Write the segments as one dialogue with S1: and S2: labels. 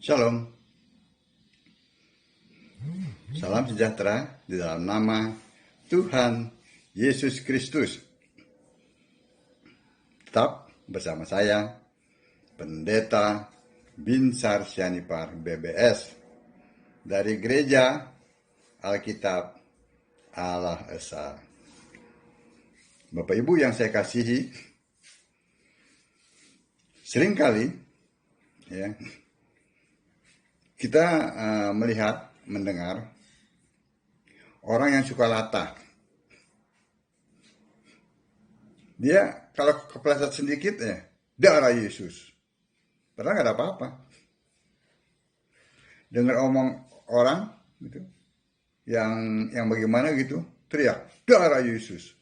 S1: Shalom, salam sejahtera di dalam nama Tuhan Yesus Kristus. Tetap bersama saya, Pendeta Binsar Sianipar BBS dari Gereja Alkitab Allah Esa. Bapak Ibu yang saya kasihi, seringkali ya, kita melihat, mendengar orang yang suka latah. Dia kalau kepleset sedikit ya, darah Yesus. Padahal nggak ada apa-apa. Dengar omong orang gitu, yang bagaimana gitu, teriak darah Yesus.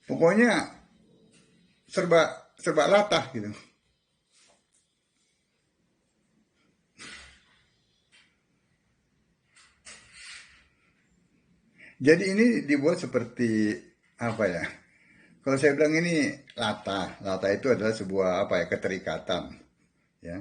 S1: Pokoknya serba latah gitu. Jadi ini dibuat seperti apa ya? Kalau saya bilang ini latah itu adalah sebuah keterikatan, ya.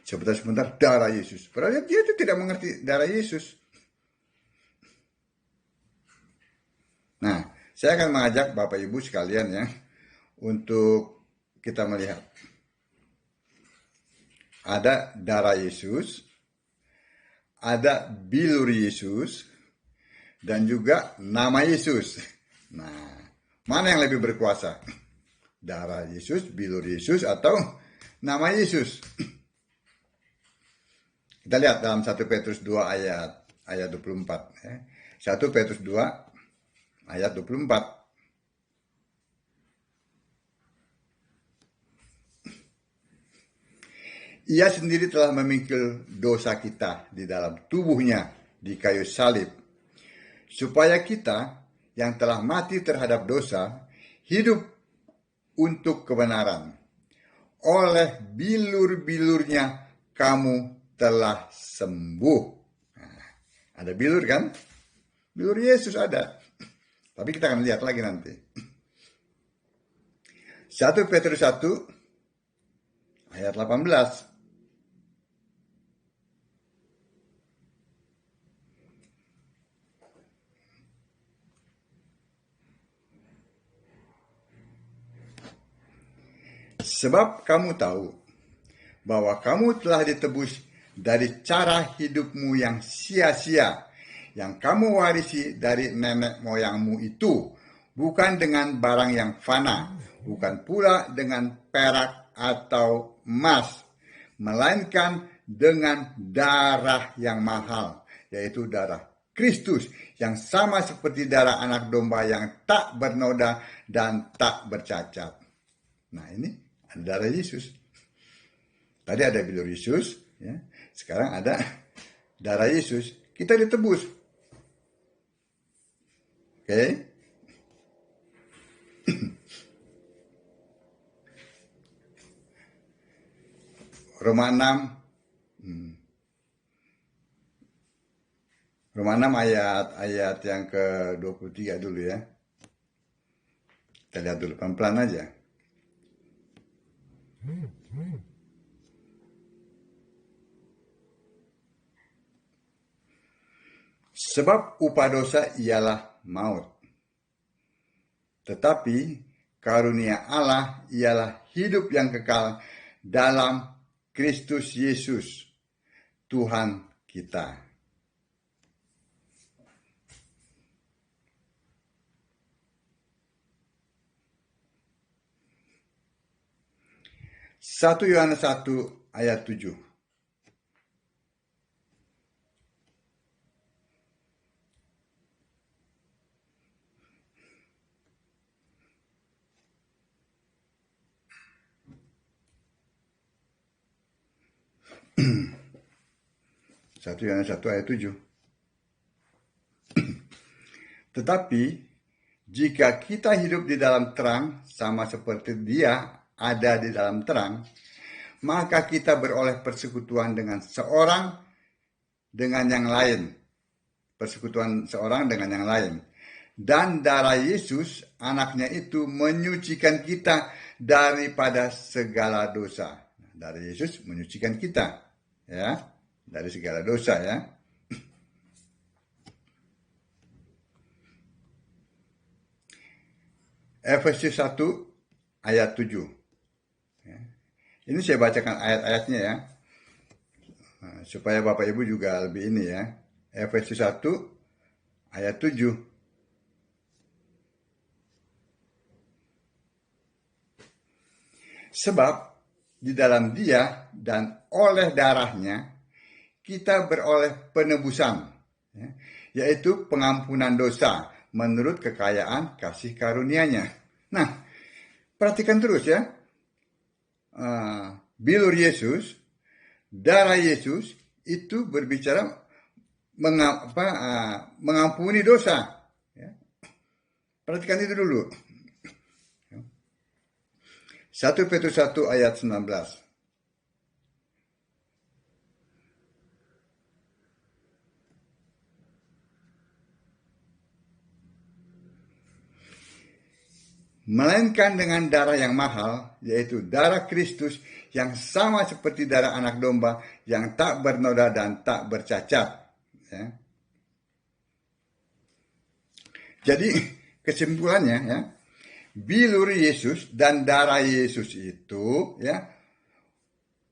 S1: Sebentar darah Yesus. Padahal dia itu tidak mengerti darah Yesus. Nah, saya akan mengajak Bapak Ibu sekalian ya untuk kita melihat ada darah Yesus, ada bilur Yesus, dan juga nama Yesus. Nah, mana yang lebih berkuasa? Darah Yesus, bilur Yesus, atau nama Yesus? Kita lihat dalam 1 Petrus 2 ayat 24. Ya. 1 Petrus 2 ayat 24. Ia sendiri telah memikul dosa kita di dalam tubuhnya di kayu salib, supaya kita yang telah mati terhadap dosa hidup untuk kebenaran. Oleh bilur-bilurnya kamu telah sembuh. Nah, ada bilur kan? Bilur Yesus ada. Tapi kita akan lihat lagi nanti. 1 Petrus 1 ayat 18. Sebab kamu tahu bahwa kamu telah ditebus dari cara hidupmu yang sia-sia, yang kamu warisi dari nenek moyangmu itu, bukan dengan barang yang fana, bukan pula dengan perak atau emas, melainkan dengan darah yang mahal, yaitu darah Kristus, yang sama seperti darah anak domba yang tak bernoda dan tak bercacat. Nah, ini darah Yesus. Tadi ada bilur Yesus, ya. Sekarang ada darah Yesus. Kita ditebus. Oke? Roma 6 ayat yang ke-23 dulu ya. Kita lihat dulu pelan-pelan aja. Sebab upah dosa ialah maut, tetapi karunia Allah ialah hidup yang kekal dalam Kristus Yesus, Tuhan kita. Satu Yohanes 1 ayat 7. Satu Yohanes 1 ayat 7. Tetapi jika kita hidup di dalam terang, sama seperti Dia ada di dalam terang, maka kita beroleh persekutuan dengan seorang dengan yang lain. Persekutuan seorang dengan yang lain. Dan darah Yesus, anaknya itu, menyucikan kita daripada segala dosa. darah Yesus menyucikan kita, ya, dari segala dosa, ya. Efesus 1 ayat 7. Ya. Ini saya bacakan ayat-ayatnya, ya. Nah, supaya Bapak Ibu juga lebih ini, ya. Efesus 1 ayat 7. Sebab di dalam Dia dan oleh darahnya kita beroleh penebusan, ya, yaitu pengampunan dosa menurut kekayaan kasih karunia-Nya. Nah, perhatikan terus, ya. Bilur Yesus, darah Yesus itu berbicara mengampuni dosa. Ya. Perhatikan itu dulu. 1 Petrus 1 ayat 19. Melainkan dengan darah yang mahal, yaitu darah Kristus yang sama seperti darah anak domba yang tak bernoda dan tak bercacat. Ya. Jadi kesimpulannya, ya, bilur Yesus dan darah Yesus itu, ya,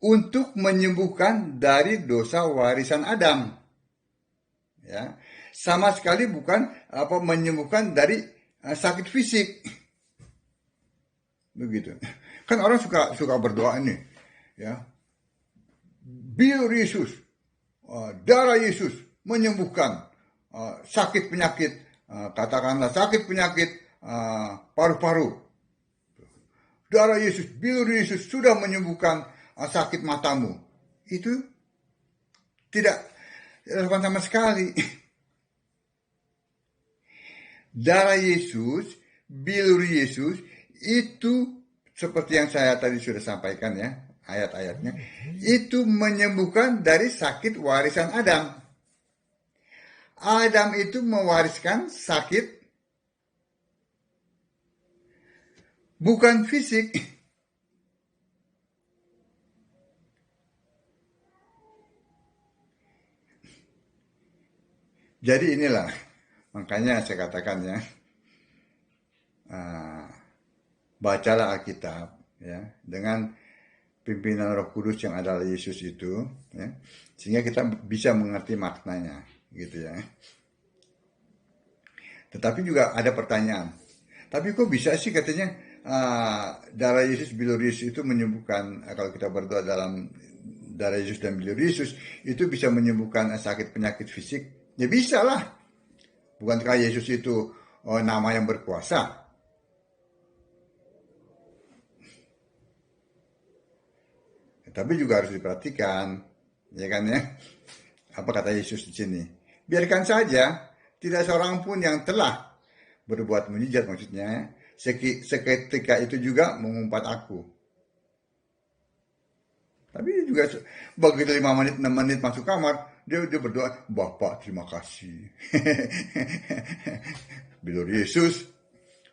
S1: untuk menyembuhkan dari dosa warisan Adam. Ya, sama sekali bukan menyembuhkan dari sakit fisik. Begitu. Kan orang suka berdoa ini, ya. Bilur Yesus, darah Yesus menyembuhkan sakit penyakit, katakanlah sakit penyakit paru-paru. Darah Yesus, bilur Yesus sudah menyembuhkan sakit matamu. Itu tidak relevan sama sekali. Darah Yesus, bilur Yesus itu seperti yang saya tadi sudah sampaikan, ya, ayat-ayatnya, itu menyembuhkan dari sakit warisan Adam. Adam itu mewariskan sakit bukan fisik. Jadi inilah, makanya saya katakan, ya, bacalah Alkitab, ya, dengan pimpinan Roh Kudus yang adalah Yesus itu, ya, sehingga kita bisa mengerti maknanya, gitu, ya. Tetapi juga ada pertanyaan. Tapi kok bisa sih katanya darah Yesus, bilur Yesus itu menyembuhkan, kalau kita berdoa dalam darah Yesus dan bilur Yesus itu bisa menyembuhkan sakit penyakit fisik? Ya bisa lah. Bukankah Yesus itu nama yang berkuasa? Tapi juga harus diperhatikan, ya kan, ya. Apa kata Yesus di sini? Biarkan saja, tidak seorang pun yang telah berbuat mujizat, maksudnya seketika itu juga mengumpat aku. Tapi juga begitu 5 menit, 6 menit masuk kamar, dia berdoa, Bapak terima kasih. Bilur Yesus,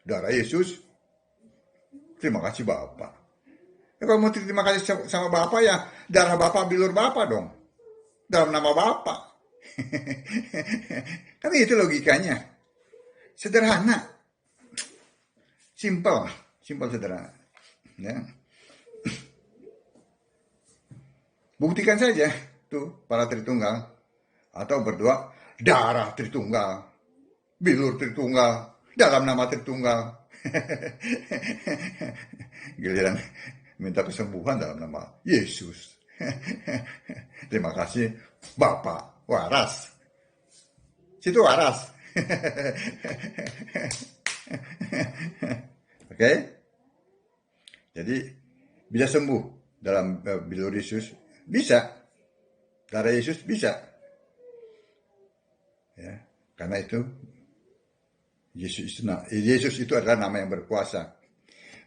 S1: darah Yesus, terima kasih Bapak. Ya, kalau mau terima kasih sama Bapak, ya darah Bapak, bilur Bapak dong. Dalam nama Bapak. Kan itu logikanya. Sederhana. Simple sederhana. Ya. Buktikan saja tuh para Tritunggal, atau berdoa darah Tritunggal, bilur Tritunggal, dalam nama Tritunggal. Giliran minta kesembuhan dalam nama Yesus. Terima kasih Bapak, waras. Situ waras. Oke? Jadi bisa sembuh dalam bilur Yesus, bisa. Darah Yesus bisa. Ya, karena itu Yesus itu adalah nama yang berkuasa.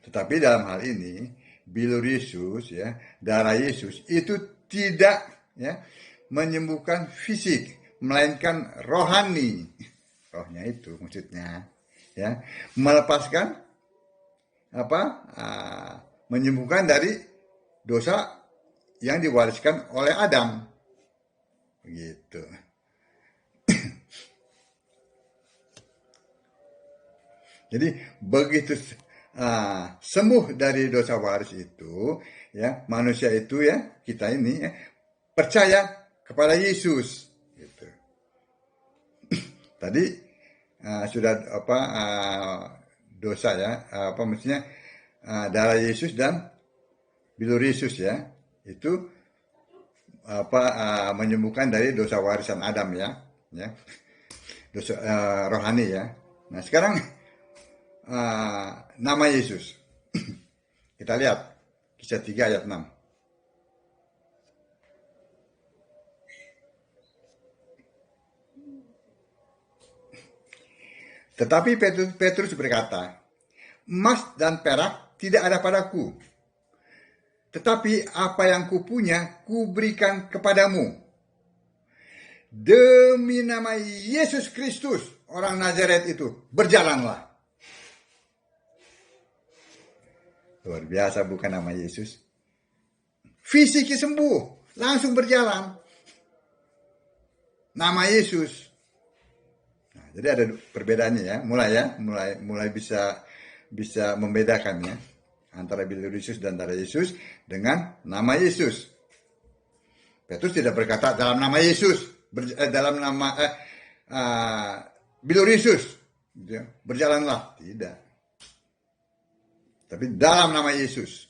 S1: Tetapi dalam hal ini bilur Yesus, ya, darah Yesus itu tidak, ya, menyembuhkan fisik, melainkan rohani. Rohnya itu maksudnya, ya, melepaskan menyembuhkan dari dosa yang diwariskan oleh Adam. Begitu. Jadi begitu sembuh dari dosa waris itu, ya manusia itu ya kita ini ya, percaya kepada Yesus. Gitu. Tadi sudah dosa ya, maksudnya darah Yesus dan bilur Yesus ya, itu menyembuhkan dari dosa warisan Adam ya, dosa rohani ya. Nah sekarang nama Yesus. Kita lihat Kisah 3 ayat 6. Tetapi Petrus berkata, emas dan perak tidak ada padaku, tetapi apa yang kupunya kuberikan kepadamu. Demi nama Yesus Kristus, orang Nazaret itu, berjalanlah. Luar biasa bukan nama Yesus. Fisiknya sembuh, langsung berjalan. Nama Yesus. Nah, jadi ada perbedaannya ya, mulai bisa membedakan ya antara bilur Yesus dan darah Yesus dengan nama Yesus. Petrus tidak berkata dalam nama Yesus, dalam nama bilur Yesus, berjalanlah, tidak. Tapi dalam nama Yesus,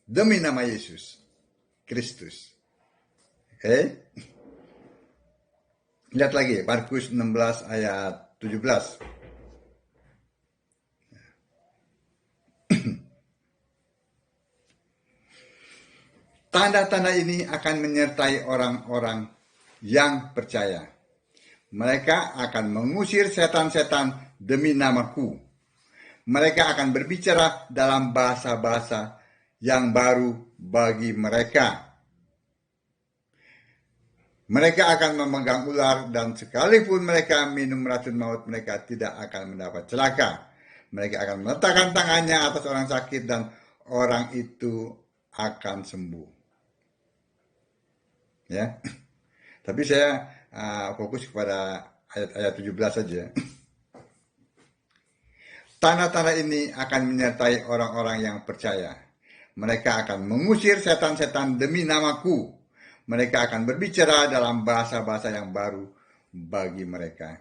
S1: demi nama Yesus Kristus. Oke? Lihat lagi Markus 16 ayat 17. Tanda-tanda ini akan menyertai orang-orang yang percaya. Mereka akan mengusir setan-setan demi namaku. Mereka akan berbicara dalam bahasa-bahasa yang baru bagi mereka. Mereka akan memegang ular dan sekalipun mereka minum racun maut, mereka tidak akan mendapat celaka. Mereka akan meletakkan tangannya atas orang sakit dan orang itu akan sembuh. Ya, tapi saya fokus kepada ayat 17 saja. Tanda-tanda ini akan menyertai orang-orang yang percaya. Mereka akan mengusir setan-setan demi namaku. Mereka akan berbicara dalam bahasa-bahasa yang baru bagi mereka.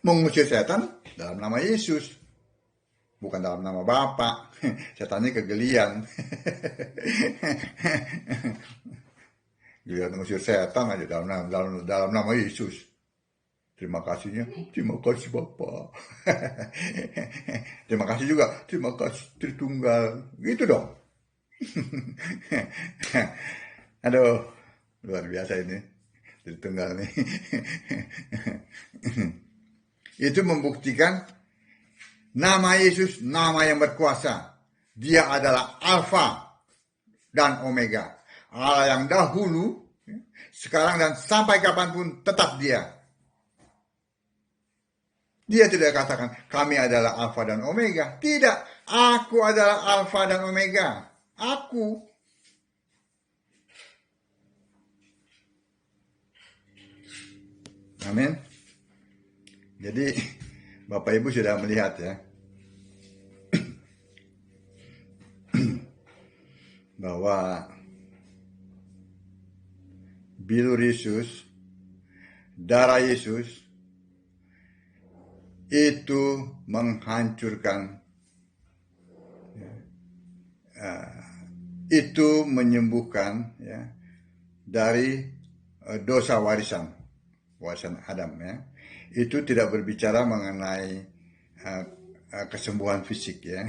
S1: Mengusir setan dalam nama Yesus. Bukan dalam nama Bapa. Setannya kegelian. Giliran mengusir setan aja dalam nama Yesus. Terima kasihnya, terima kasih Bapak. Terima kasih juga, terima kasih Tritunggal. Gitu dong. Aduh, luar biasa ini Tritunggal nih. Itu membuktikan nama Yesus, nama yang berkuasa. Dia adalah Alfa dan Omega. Allah yang dahulu, sekarang dan sampai kapanpun tetap dia. Dia tidak katakan, kami adalah Alfa dan Omega. Tidak, aku adalah Alfa dan Omega. Aku. Amin. Jadi, Bapak Ibu sudah melihat ya, bahwa bilur Yesus, darah Yesus, itu menghancurkan, itu menyembuhkan ya, dari dosa warisan Adam ya. Itu tidak berbicara mengenai kesembuhan fisik ya,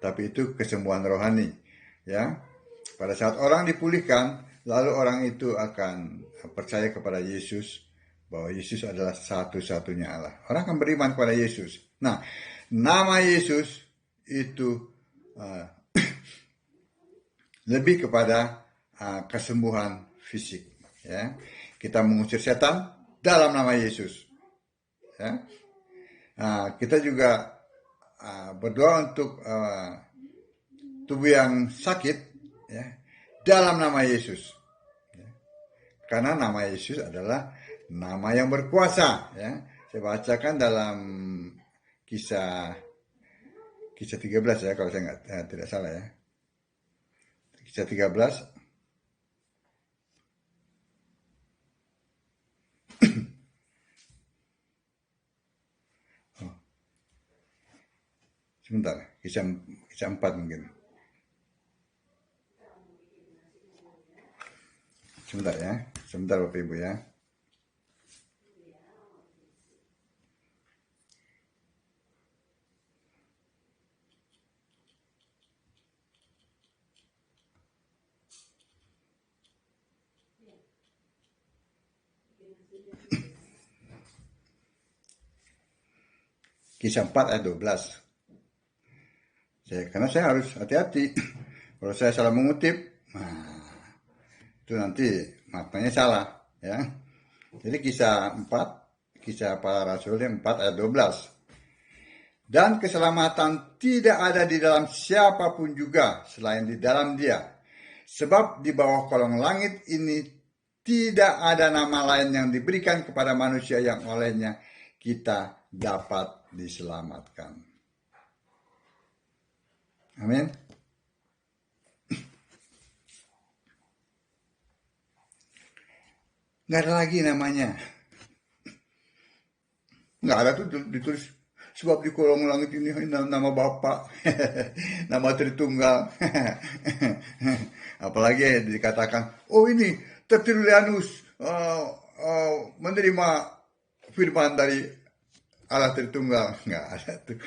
S1: tapi itu kesembuhan rohani ya. Pada saat orang dipulihkan, lalu orang itu akan percaya kepada Yesus, bahwa Yesus adalah satu-satunya Allah. Orang akan beriman kepada Yesus. Nah, nama Yesus itu lebih kepada kesembuhan fisik. Ya, kita mengusir setan dalam nama Yesus. Ya, kita juga berdoa untuk tubuh yang sakit, ya, dalam nama Yesus. Ya. Karena nama Yesus adalah nama yang berkuasa. Ya. Saya bacakan dalam kisah 13 ya, kalau saya tidak salah ya. Kisah 13. Sebentar, kisah 4 mungkin. Sebentar ya, sebentar Bapak Ibu ya. Kisah 4 ayat 12. Karena saya harus hati-hati. Kalau saya salah mengutip, nah, itu nanti maknanya salah. Ya. Jadi kisah 4, kisah para rasul 4 ayat 12. Dan keselamatan tidak ada di dalam siapapun juga selain di dalam Dia. Sebab di bawah kolong langit ini tidak ada nama lain yang diberikan kepada manusia yang olehnya kita dapat diselamatkan. Amin. Nggak ada lagi namanya. Nggak ada tuh ditulis. Sebab di kolong langit ini nama Bapa, nama Tritunggal. Apalagi dikatakan, oh ini Tertullianus menerima firman dari Allah Tritunggal. Nggak ada tuh.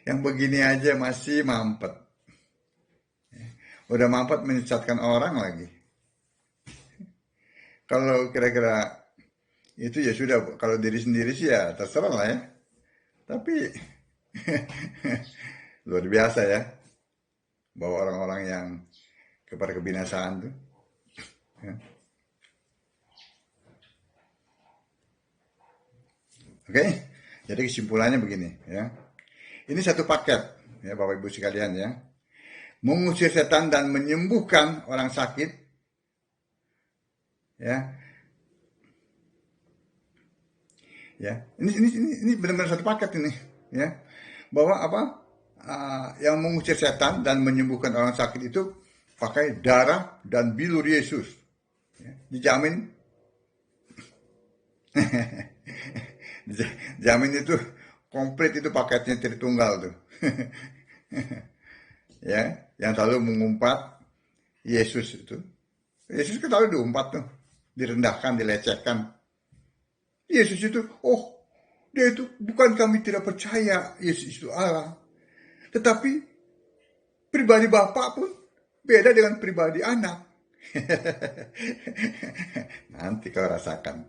S1: Yang begini aja masih mampet. Udah mampet menyesatkan orang lagi. Kalau kira-kira itu ya sudah, kalau diri sendiri sih ya terserah lah ya. Tapi luar biasa ya, bahwa orang-orang yang kepada kebinasaan tuh. Ya. Oke, jadi kesimpulannya begini ya. Ini satu paket ya Bapak Ibu sekalian ya. Mengusir setan dan menyembuhkan orang sakit. Ya. Ya, ini benar-benar satu paket ini, ya. Bahwa apa? Yang mengusir setan dan menyembuhkan orang sakit itu pakai darah dan bilur Yesus. Ya, dijamin. Jamin itu komplit, itu paketnya Tritunggal tuh. Ya, yang selalu mengumpat Yesus itu. Yesus kan selalu diumpat tuh, direndahkan, dilecehkan. Yesus itu, dia itu bukan kami tidak percaya Yesus itu Allah. Tetapi pribadi Bapa pun beda dengan pribadi anak. Nanti kau rasakan.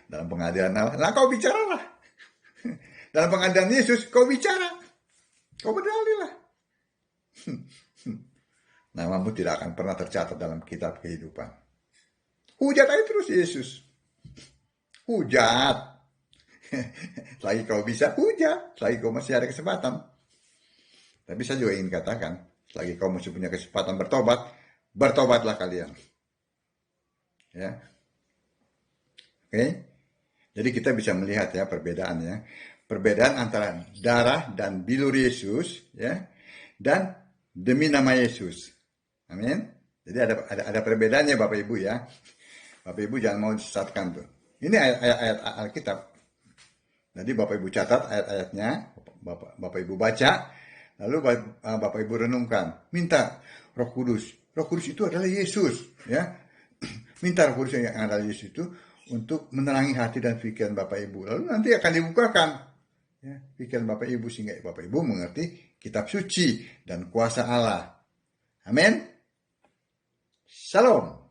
S1: Dalam pengadilan Allah, nah kau bicaralah. Dalam pengadilan Yesus, kau bicara. Kau berdalillah. Namamu tidak akan pernah tercatat dalam kitab kehidupan. Hujat aja terus Yesus. Hujat. Selagi kau bisa hujat, selagi kau masih ada kesempatan. Tapi saya juga ingin katakan, selagi kau masih punya kesempatan bertobat, bertobatlah kalian. Ya. Oke. Jadi kita bisa melihat ya perbedaannya. Perbedaan antara darah dan bilur Yesus, ya, dan demi nama Yesus. Amin. Jadi ada perbedaannya Bapak Ibu ya. Bapak Ibu jangan mau disesatkan tuh. Ini ayat-ayat Alkitab. Jadi Bapak Ibu catat ayat-ayatnya, Bapak Ibu baca, lalu Bapak Ibu renungkan. Minta Roh Kudus. Roh Kudus itu adalah Yesus, ya. Minta Roh Kudus yang adalah Yesus itu untuk menerangi hati dan pikiran Bapak Ibu. Lalu nanti akan dibukakan, ya, pikiran Bapak Ibu sehingga Bapak Ibu mengerti kitab suci dan kuasa Allah. Amin. Shalom.